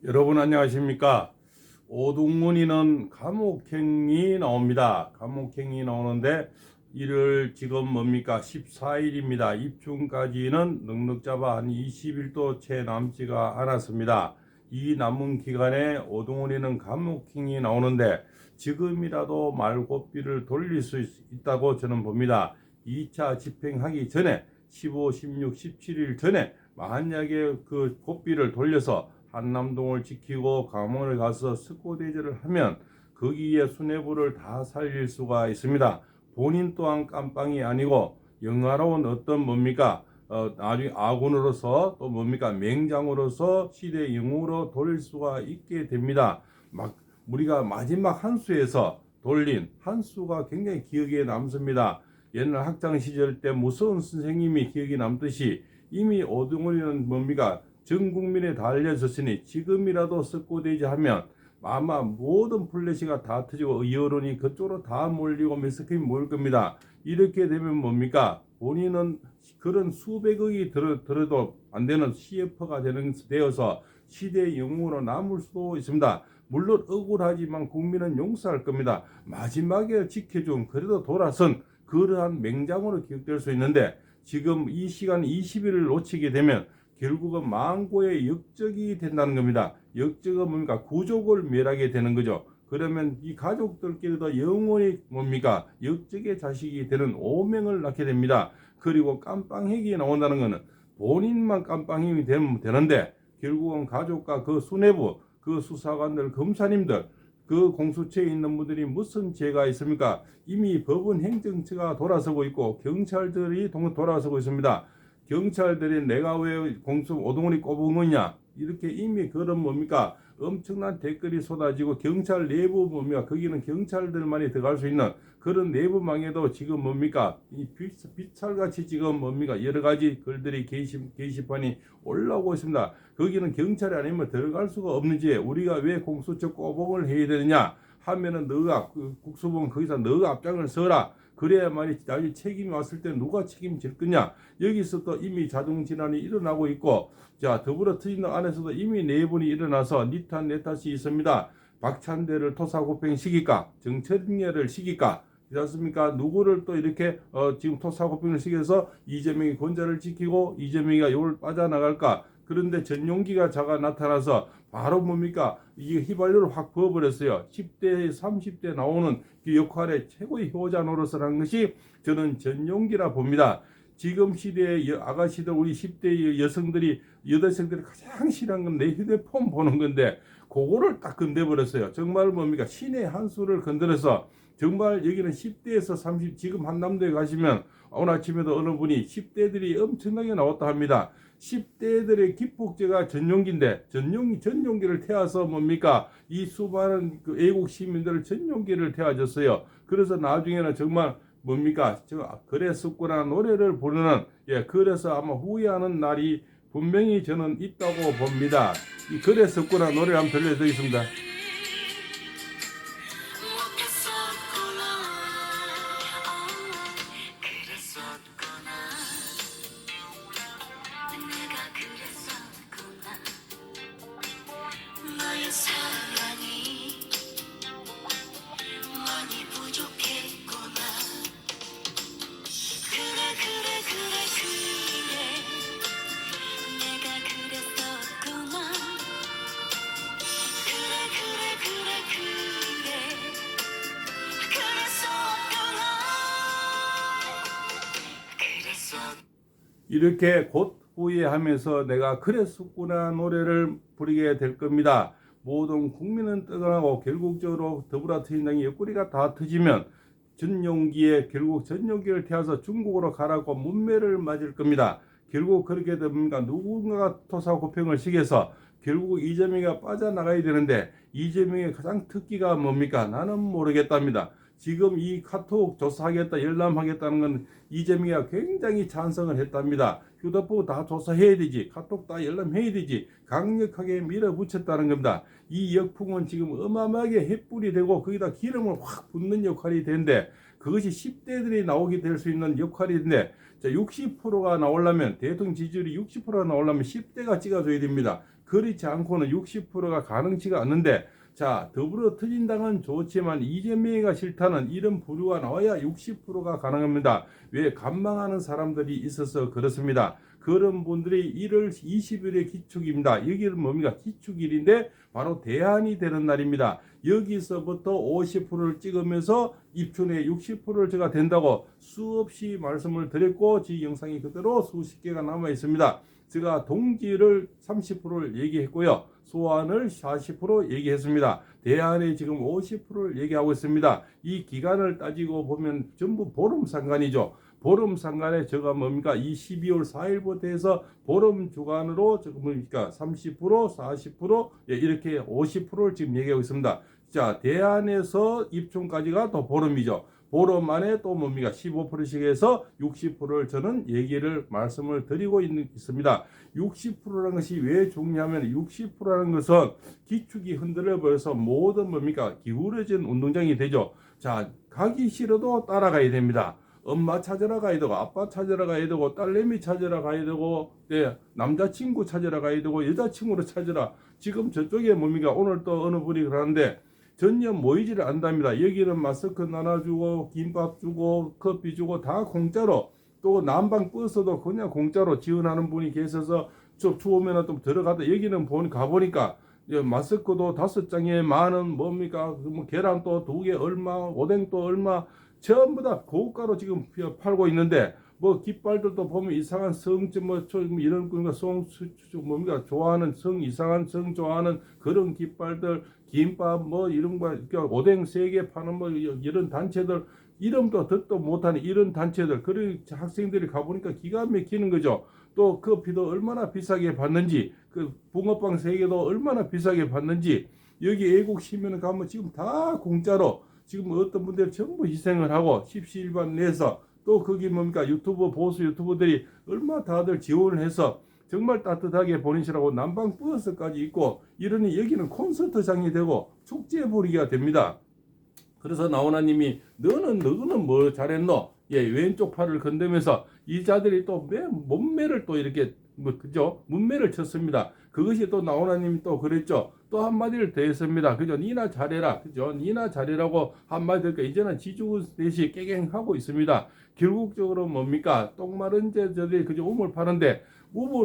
여러분 안녕하십니까? 오동문이는 감옥행이 나옵니다. 감옥행이 나오는데 이를 지금 뭡니까? 14일입니다. 입춘까지는 넉넉 잡아 한 20일도 채 남지가 않았습니다. 이 남은 기간에 오동문이는 감옥행이 나오는데 지금이라도 말고비를 돌릴 수 있다고 저는 봅니다. 2차 집행하기 전에 15, 16, 17일 전에 만약에 그 고비를 돌려서 한남동을 지키고 감원을 가서 스코대제를 하면 거기에 수뇌부를 다 살릴 수가 있습니다. 본인 또한 깜빵이 아니고 영화로운 어떤 뭡니까 나중에 아군으로서 또 뭡니까 맹장으로서 시대 영웅으로 돌릴 수가 있게 됩니다. 막 우리가 마지막 한 수에서 돌린 한 수가 굉장히 기억에 남습니다. 옛날 학창 시절 때 무서운 선생님이 기억에 남듯이 이미 오동훈이는 뭡니까 전 국민에 다 알려졌으니 지금이라도 석고되지 하면 아마 모든 플래시가 다 터지고 여론이 그쪽으로 다 몰리고 매스컴이 모일 겁니다. 이렇게 되면 뭡니까 본인은 그런 수백억이 들어도 안 되는 CF가 되어서 시대의 영웅으로 남을 수도 있습니다. 물론 억울하지만 국민은 용서할 겁니다. 마지막에 지켜준 그래도 돌아선 그러한 맹장으로 기억될 수 있는데 지금 이 시간 20일을 놓치게 되면 결국은 망고의 역적이 된다는 겁니다. 역적은 뭡니까? 구족을 멸하게 되는 거죠. 그러면 이 가족들끼리도 영원히 뭡니까? 역적의 자식이 되는 오명을 낳게 됩니다. 그리고 깜빵핵이 나온다는 것은 본인만 깜빵핵이 되면 되는데 결국은 가족과 그 수뇌부, 그 수사관들, 검사님들 그 공수처에 있는 분들이 무슨 죄가 있습니까? 이미 법원 행정처가 돌아서고 있고 경찰들이 돌아서고 있습니다. 경찰들이 내가 왜 공수 오동훈이 꼽은 거냐 이렇게 이미 그런 뭡니까 엄청난 댓글이 쏟아지고 경찰 내부 뭡니까 거기는 경찰들만이 들어갈 수 있는 그런 내부망에도 지금 뭡니까 이 빛살같이 지금 뭡니까 여러 가지 글들이 게시판이 올라오고 있습니다. 거기는 경찰이 아니면 들어갈 수가 없는지 우리가 왜 공수처 꼬봉을 해야 되느냐 하면은 너가 국수본 거기서 너가 앞장을 서라. 그래야만이 나중에 책임이 왔을 때 누가 책임질 거냐. 여기서 또 이미 자동진환이 일어나고 있고 자 더불어 트진당 안에서도 이미 내분이 일어나서 니탄 내탓이 있습니다. 박찬대를 토사구팽 시킬까 정철인례를 시킬까 그렇지 않습니까? 누구를 또 이렇게 지금 토사구팽을 시켜서 이재명이 권좌를 지키고 이재명이가 이걸 빠져나갈까. 그런데 전용기가 자가 나타나서 바로 뭡니까 이게 휘발유를 확 부어버렸어요. 10대 30대 나오는 그 역할의 최고의 효자 노릇을 한 것이 저는 전용기라 봅니다. 지금 시대의 아가씨들 우리 10대 여성들이 여대생들이 가장 싫어하는 건 내 휴대폰 보는 건데 그거를 딱 건드려버렸어요. 정말 뭡니까 신의 한 수를 건드려서 정말 여기는 10대에서 30 지금 한남도에 가시면 오늘 아침에도 어느 분이 10대들이 엄청나게 나왔다 합니다. 10대들의 기폭제가 전용기인데 전용기를 태워서 뭡니까 이 수많은 그 애국 시민들을 전용기를 태워줬어요. 그래서 나중에는 정말 뭡니까 그랬었구나 노래를 부르는 그래서 아마 후회하는 날이 분명히 저는 있다고 봅니다. 이 그랬었구나 노래 한번 들려드리겠습니다. 이렇게 곧 후회하면서 내가 그랬었구나 노래를 부르게 될 겁니다. 모든 국민은 떠나고 결국적으로 더불어민주당이 옆구리가 다 터지면 전용기에 결국 전용기를 태워서 중국으로 가라고 문매를 맞을 겁니다. 결국 그렇게 됩니까 누군가가 토사구팽을 시켜서 결국 이재명이가 빠져나가야 되는데 이재명의 가장 특기가 뭡니까 나는 모르겠답니다. 지금 이 카톡 조사하겠다 열람하겠다는 건 이재명이가 굉장히 찬성을 했답니다. 휴대폰 다 조사해야 되지 카톡 다 열람해야 되지 강력하게 밀어붙였다는 겁니다. 이 역풍은 지금 어마어마하게 햇불이 되고 거기다 기름을 확 붓는 역할이 되는데 그것이 10대들이 나오게 될 수 있는 역할인데 60%가 나오려면 대통령 지지율이 60%가 나오려면 10대가 찍어줘야 됩니다. 그렇지 않고는 60%가 가능치가 않는데, 자, 더불어 터진당은 좋지만 이재명이가 싫다는 이런 부류가 나와야 60%가 가능합니다. 왜? 간망하는 사람들이 있어서 그렇습니다. 그런 분들이 1월 20일의 기축입니다. 여기는 뭡니까? 기축일인데 바로 대안이 되는 날입니다. 여기서부터 50%를 찍으면서 입춘에 60%를 제가 된다고 수없이 말씀을 드렸고, 제 영상이 그대로 수십 개가 남아 있습니다. 제가 동지를 30%를 얘기했고요. 소환을 40% 얘기했습니다. 대안에 지금 50%를 얘기하고 있습니다. 이 기간을 따지고 보면 전부 보름 상관이죠. 보름 상관에 제가 뭡니까? 이 12월 4일부터 해서 보름 주간으로 지금 뭡니까? 30%, 40%, 이렇게 50%를 지금 얘기하고 있습니다. 자, 대안에서 입춘까지가 또 보름이죠. 보름 안에 또 뭡니까? 15%씩 해서 60%를 저는 얘기를 말씀을 드리고 있습니다. 60%라는 것이 왜 중요하면 60%라는 것은 기축이 흔들려 버려서 모든 뭡니까? 기울어진 운동장이 되죠. 자, 가기 싫어도 따라가야 됩니다. 엄마 찾으러 가야 되고, 아빠 찾으러 가야 되고, 딸내미 찾으러 가야 되고, 남자친구 찾으러 가야 되고, 여자친구를 찾으러. 지금 저쪽에 뭡니까? 오늘 또 어느 분이 그러는데 전혀 모이지를 않답니다. 여기는 마스크 나눠주고, 김밥 주고, 커피 주고 다 공짜로, 또 난방 버스도 그냥 공짜로 지원하는 분이 계셔서 좀 추우면 좀 들어가다. 여기는 가보니까 마스크도 5장에 만원, 뭡니까? 뭐 계란도 2개 얼마, 오뎅도 얼마, 전부 다 고가로 지금 팔고 있는데, 뭐 깃발들도 보면 이상한 성점 뭐 이런 거가 뭡니까? 좋아하는 이상한 성 좋아하는 그런 깃발들, 김밥 뭐 이런 거, 오뎅 3개 파는 뭐 이런 단체들, 이름도 듣도 못하는 이런 단체들, 그런 학생들이 가보니까 기가 막히는 거죠. 또 커피도 얼마나 비싸게 받는지, 그 붕어빵 3개도 얼마나 비싸게 받는지, 여기 애국 시민을 가면 지금 다 공짜로, 지금 어떤 분들이 전부 희생을 하고 십시일반 내서, 또 거기 뭡니까? 유튜브, 보수 유튜버들이 얼마 다들 지원을 해서 정말 따뜻하게 보내시라고 난방 버스까지 있고, 이러니 여기는 콘서트장이 되고 축제부리가 됩니다. 그래서 나훈아님이 너는 뭐 잘했노? 왼쪽 팔을 건드면서 이 자들이 또 몸매를 또 이렇게 그죠? 문매를 쳤습니다. 그것이 또 나훈아님이 또 그랬죠. 또 한마디를 더 했습니다. 그죠? 니나 잘해라. 그죠? 니나 잘해라고 한마디 들까 이제는 지주 대시 깨갱하고 있습니다. 결국적으로 뭡니까? 똥마른 저들이 그죠? 우물 파는데,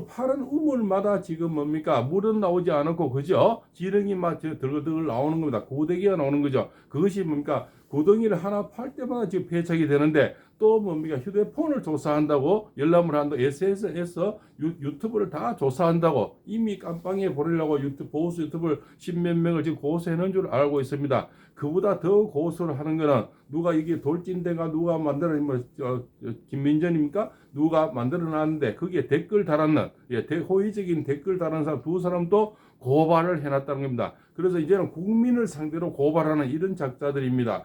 파는 우물마다 지금 뭡니까? 물은 나오지 않았고, 그죠? 지렁이 막 들글들글 나오는 겁니다. 고데기가 나오는 거죠. 그것이 뭡니까? 고덩이를 하나 팔 때마다 지금 폐착이 되는데, 또 뭡니까? 휴대폰을 조사한다고, 열람을 한다고, SNS에서 유튜브를 다 조사한다고, 이미 깜빵에 보내려고 보수 유튜브를 10몇 명을 지금 고소해놓은 줄 알고 있습니다. 그보다 더 고소를 하는 거는, 누가 이게 돌진대가 누가 김민전입니까? 누가 만들어 놨는데, 거기에 댓글 달았는, 호의적인 댓글 달은 사람 2사람도 고발을 해놨다는 겁니다. 그래서 이제는 국민을 상대로 고발하는 이런 작자들입니다.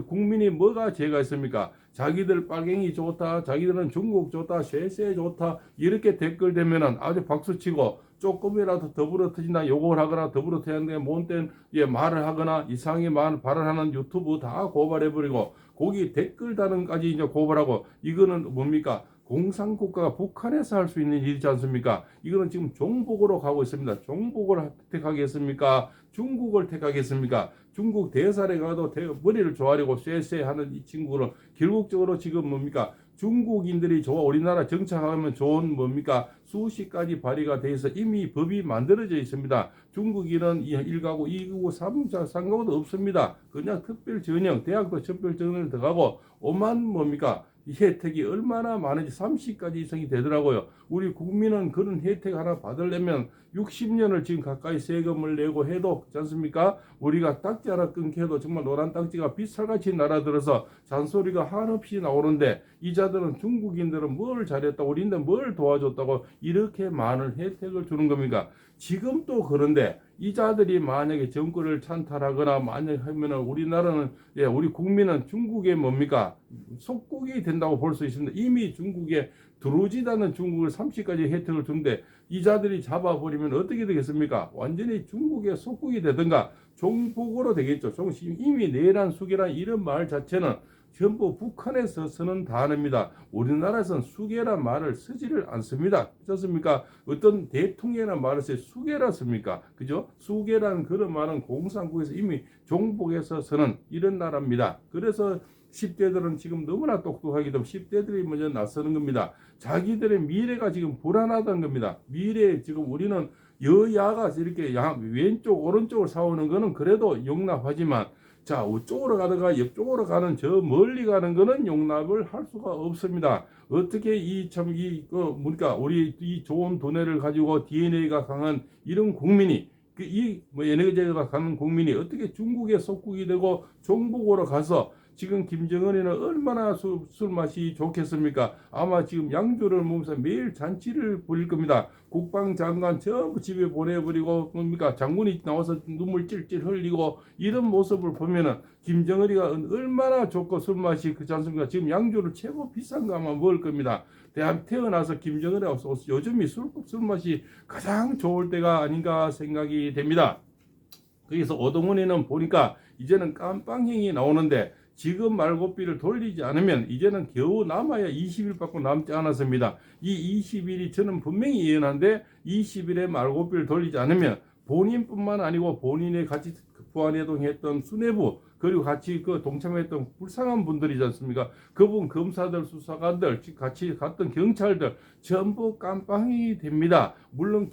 국민이 뭐가 죄가 있습니까? 자기들 빨갱이 좋다, 자기들은 중국 좋다, 쇠쇠 좋다, 이렇게 댓글 되면은 아주 박수치고, 조금이라도 더불어 터진다 욕을 하거나 더불어 터진다는데 못된 말을 하거나 이상하게 발언하는 유튜브 다 고발해버리고, 거기 댓글 다는까지 이제 고발하고, 이거는 뭡니까? 공산국가가 북한에서 할 수 있는 일이지 않습니까? 이거는 지금 종북으로 가고 있습니다. 종북을 택하겠습니까? 중국을 택하겠습니까? 중국 대사에 가도 머리를 조아리고 쎄쎄 하는 이 친구는 결국적으로 지금 뭡니까? 중국인들이 우리나라 정착하면 좋은 뭡니까? 수시까지 발의가 돼 있어 이미 법이 만들어져 있습니다. 중국인은 1가구, 2가구, 3자 상가도 없습니다. 그냥 특별 전형, 대학도 특별 전형을 들어가고, 오만 뭡니까? 이 혜택이 얼마나 많은지 30가지 이상이 되더라고요. 우리 국민은 그런 혜택 하나 받으려면 60년을 지금 가까이 세금을 내고 해도 그렇지 않습니까? 우리가 딱지 하나 끊겨도 정말 노란 딱지가 빗살같이 날아들어서 잔소리가 한없이 나오는데, 이 자들은 중국인들은 뭘 잘했다고, 우리는 뭘 도와줬다고 이렇게 많은 혜택을 주는 겁니까? 지금 또 그런데 이 자들이 만약에 정권을 찬탈하거나 만약 하면은 우리나라는 우리 국민은 중국의 뭡니까? 속국이 된다고 볼 수 있습니다. 이미 중국에 들어오지도 않는 중국을 30가지 혜택을 주는데, 이 자들이 잡아버리면 어떻게 되겠습니까? 완전히 중국의 속국이 되든가 종북으로 되겠죠. 이미 내란 수계란 이런 말 자체는 전부 북한에서 쓰는 단어입니다. 우리나라에서는 수계란 말을 쓰지를 않습니다. 그렇습니까? 어떤 대통령이나 말을 써요. 수계라 씁니까? 그죠? 수계라는 그런 말은 공산국에서 이미 종북에서 쓰는 이런 나라입니다. 그래서 10대들은 지금 너무나 똑똑하기 때문에 10대들이 먼저 나서는 겁니다. 자기들의 미래가 지금 불안하다는 겁니다. 미래에 지금 우리는 여야가 이렇게 왼쪽 오른쪽을 싸우는 거는 그래도 용납하지만 자 우쪽으로 가다가 옆쪽으로 가는 저 멀리 가는 거는 용납을 할 수가 없습니다. 어떻게 뭡니까 우리 이 좋은 두뇌를 가지고 DNA가 강한 이런 국민이 에너지가 강한 국민이 어떻게 중국의 속국이 되고 종북으로 가서 지금 김정은이는 얼마나 술 맛이 좋겠습니까? 아마 지금 양주를 먹으면서 매일 잔치를 벌일 겁니다. 국방장관 전부 집에 보내버리고 뭡니까 장군이 나와서 눈물 찔찔 흘리고 이런 모습을 보면은 김정은이가 얼마나 좋고 술 맛이 그렇지 않습니까? 지금 양주를 최고 비싼 거 아마 먹을 겁니다. 태어나서 김정은이가 요즘이 술 맛이 가장 좋을 때가 아닌가 생각이 됩니다. 그래서 오동훈이는 보니까 이제는 깜빵행이 나오는데 지금 말고비를 돌리지 않으면 이제는 겨우 남아야 20일밖에 남지 않았습니다. 이 20일이 저는 분명히 예언한데 20일에 말고비를 돌리지 않으면 본인뿐만 아니고 본인의 같이 부안해동했던 수뇌부 그리고 같이 그 동참했던 불쌍한 분들이지 않습니까? 그분 검사들 수사관들 같이 갔던 경찰들 전부 깜빵이 됩니다. 물론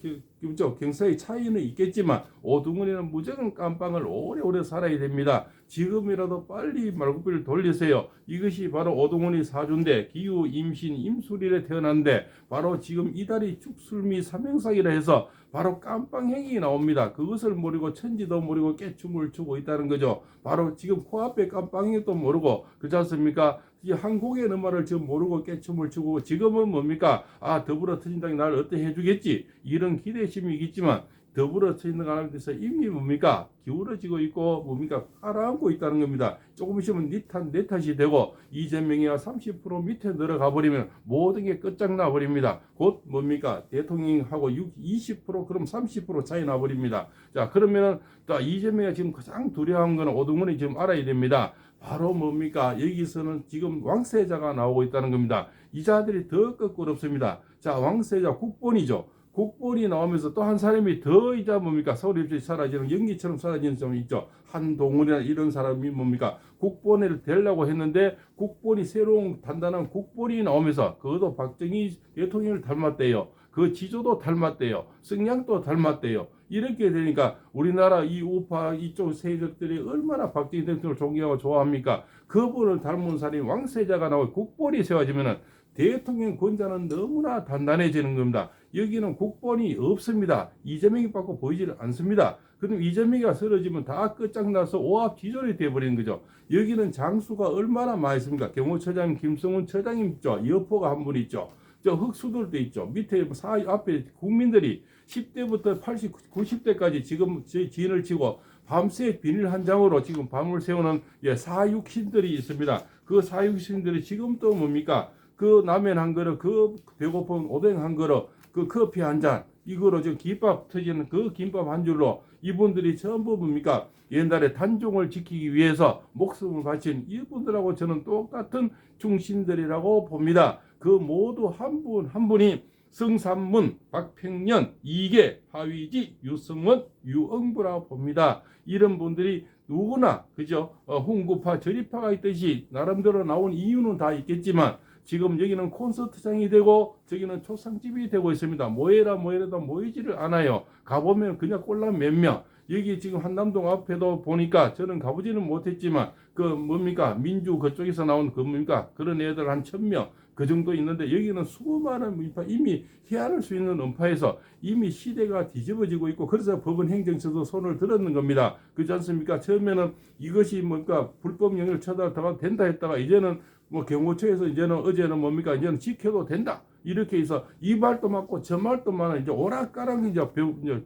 경사의 차이는 있겠지만 오동훈이는 무조건 깜빵을 오래오래 살아야 됩니다. 지금이라도 빨리 말고비를 돌리세요. 이것이 바로 오동훈이 사주인데 기후 임신 임술일에 태어났는데 바로 지금 이달이 축술미 삼행상이라 해서 바로 깜빵행이 나옵니다. 그것을 모르고 천지도 모르고 깨춤을 추고 있다는 거죠. 바로 지금 코앞에 깜빵행도 모르고 그렇지 않습니까? 이 한국의 음악을 지금 모르고 깨춤을 추고 지금은 뭡니까? 더불어민주당이 나를 어떻게 해주겠지 이런 기대심이 있겠지만 더불어민주당에서 이미 뭡니까? 기울어지고 있고 뭡니까? 가라앉고 있다는 겁니다. 조금 있으면 내 탓이 되고 이재명이가 30% 밑에 내려가 버리면 모든 게 끝장나 버립니다. 곧 뭡니까? 대통령하고 20% 그럼 30% 차이 나 버립니다. 자 그러면은 또 이재명이 지금 가장 두려워한 거는 오동훈이 지금 알아야 됩니다. 바로 뭡니까? 여기서는 지금 왕세자가 나오고 있다는 겁니다. 이 자들이 더 껄끄럽습니다. 자 왕세자 국본이죠. 국본이 나오면서 또 한 사람이 더 이자 뭡니까? 서울입시 사라지는 연기처럼 사라지는 점이 있죠. 한동훈이나 이런 사람이 뭡니까? 국본을 되려고 했는데 국본이 새로운 단단한 국본이 나오면서 그것도 박정희 대통령을 닮았대요. 그 지조도 닮았대요. 성향도 닮았대요. 이렇게 되니까 우리나라 이 우파 이쪽 세력들이 얼마나 박정희 대통령을 존경하고 좋아합니까? 그분을 닮은 사람이 왕세자가 나오고 국본이 세워지면은 대통령 권자는 너무나 단단해지는 겁니다. 여기는 국본이 없습니다. 이재명이 받고 보이지를 않습니다. 그럼 이재명이가 쓰러지면 다 끝장나서 오합지졸이 되어버리는 거죠. 여기는 장수가 얼마나 많이 있습니까? 경호처장 김성훈 처장님 있죠. 여포가 한 분 있죠. 저 흑수들도 있죠. 밑에 앞에 국민들이 10대부터 80, 90대까지 지금 진을 치고 밤새 비닐 한 장으로 지금 밤을 새우는 사육신들이 있습니다. 그 사육신들이 지금 또 뭡니까? 그 라면 한 그릇, 그 배고픈 오뎅 한 그릇, 그 커피 한 잔, 이거로 지금 김밥 터지는 그 김밥 한 줄로 이분들이 전부 뭡니까? 옛날에 단종을 지키기 위해서 목숨을 바친 이분들하고 저는 똑같은 충신들이라고 봅니다. 그 모두 한 분 한 분이 성삼문, 박평년, 이계, 하위지, 유승원, 유응부라고 봅니다. 이런 분들이 누구나 그죠? 홍구파, 저리파가 있듯이 나름대로 나온 이유는 다 있겠지만 지금 여기는 콘서트장이 되고 저기는 초상집이 되고 있습니다. 모여라도 모이지를 않아요. 가보면 그냥 꼴랑 몇 명. 여기 지금 한남동 앞에도 보니까 저는 가보지는 못했지만 그 뭡니까 민주 그쪽에서 나온 그 뭡니까 그런 애들 한 1000명 그 정도 있는데 여기는 수많은 인파 이미 헤아릴 수 있는 음파에서 이미 시대가 뒤집어지고 있고 그래서 법원 행정처도 손을 들었는 겁니다. 그렇지 않습니까? 처음에는 이것이 뭔가 불법 영역을 쳐다가 된다 했다가 이제는 경호처에서 이제는 어제는 뭡니까 이제는 지켜도 된다 이렇게 해서 이 말도 맞고 저 말도 많아 이제 오락가락 이제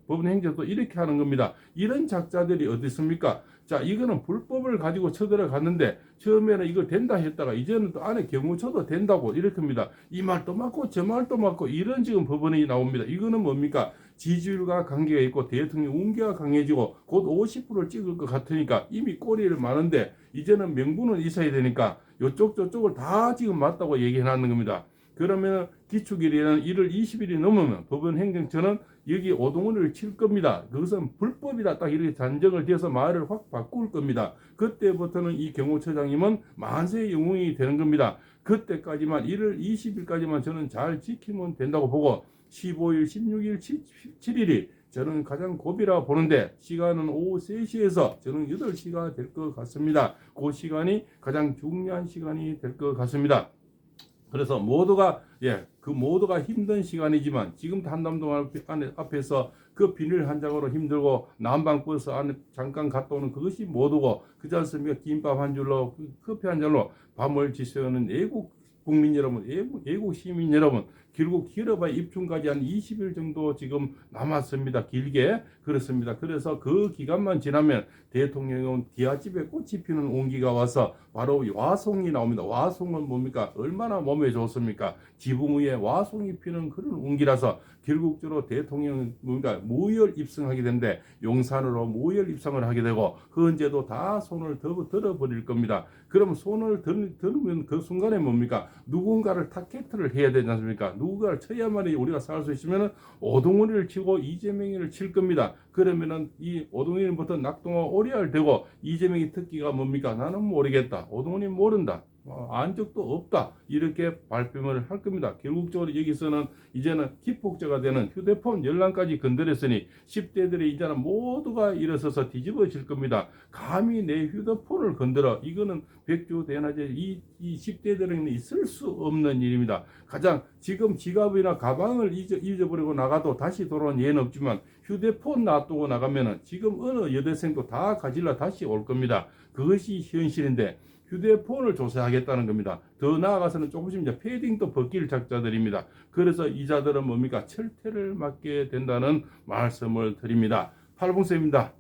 법원 행정도 이렇게 하는 겁니다. 이런 작자들이 어디 있습니까? 자 이거는 불법을 가지고 쳐들어갔는데 처음에는 이거 된다 했다가 이제는 또 안에 경호처도 된다고 이렇게 합니다. 이 말도 맞고 저 말도 맞고 이런 지금 법원이 나옵니다. 이거는 뭡니까? 지지율과 관계가 있고 대통령 운기가 강해지고 곧 50%를 찍을 것 같으니까 이미 꼬리를 마는데 이제는 명분은 있어야 되니까 이쪽 저쪽을 다 지금 맞다고 얘기해 놨는 겁니다. 그러면 기축일에는 1월 20일이 넘으면 법원 행정처는 여기 오동원을 칠 겁니다. 그것은 불법이다. 딱 이렇게 단정을 지어서 말을 확 바꿀 겁니다. 그때부터는 이 경호처장님은 만세의 영웅이 되는 겁니다. 그때까지만 1월 20일까지만 저는 잘 지키면 된다고 보고 15일, 16일, 17일이 저는 가장 고비라 보는데 시간은 오후 3시에서 저는 8시가 될 것 같습니다. 그 시간이 가장 중요한 시간이 될 것 같습니다. 그래서 모두가 그 모두가 힘든 시간이지만 지금 한남동 앞에서 그 비닐 한 장으로 힘들고 난방버스 안에 잠깐 갔다 오는 그것이 모두고 그렇지 않습니까? 김밥 한 줄로 커피 한 잔로 밤을 지새우는 애국 국민 여러분, 애국 시민 여러분, 결국 길어봐야 입춘까지 한 20일 정도 지금 남았습니다. 길게 그렇습니다. 그래서 그 기간만 지나면 대통령은 디아집에 꽃이 피는 온기가 와서 바로 와송이 나옵니다. 와송은 뭡니까? 얼마나 몸에 좋습니까? 지붕 위에 와송이 피는 그런 온기라서 결국적으로 대통령은 뭔가 무혈 입성하게 되는데 용산으로 무혈 입성을 하게 되고 헌재도 다 손을 들어버릴 겁니다. 그럼 손을 들으면 그 순간에 뭡니까? 누군가를 타겟을 해야 되지 않습니까? 누군가를 쳐야만이 우리가 살 수 있으면 오동훈이를 치고 이재명이를 칠 겁니다. 그러면은 이 오동훈이부터 낙동화 오리알 되고 이재명이 특기가 뭡니까? 나는 모르겠다. 오동훈이 모른다. 안 적도 없다. 이렇게 발뺌을 할 겁니다. 결국적으로 여기서는 이제는 기폭제가 되는 휴대폰 열람까지 건드렸으니 10대들이 이제는 모두가 일어서서 뒤집어질 겁니다. 감히 내 휴대폰을 건드려. 이거는 백주대낮에 이 10대들에게는 있을 수 없는 일입니다. 가장 지금 지갑이나 가방을 잊어버리고 나가도 다시 돌아온 예는 없지만 휴대폰 놔두고 나가면은 지금 어느 여대생도 다 가질러 다시 올 겁니다. 그것이 현실인데 휴대폰을 조사하겠다는 겁니다. 더 나아가서는 조금씩 이제 패딩도 벗길 작자들입니다. 그래서 이자들은 뭡니까? 철퇴를 맞게 된다는 말씀을 드립니다. 팔봉쌤입니다.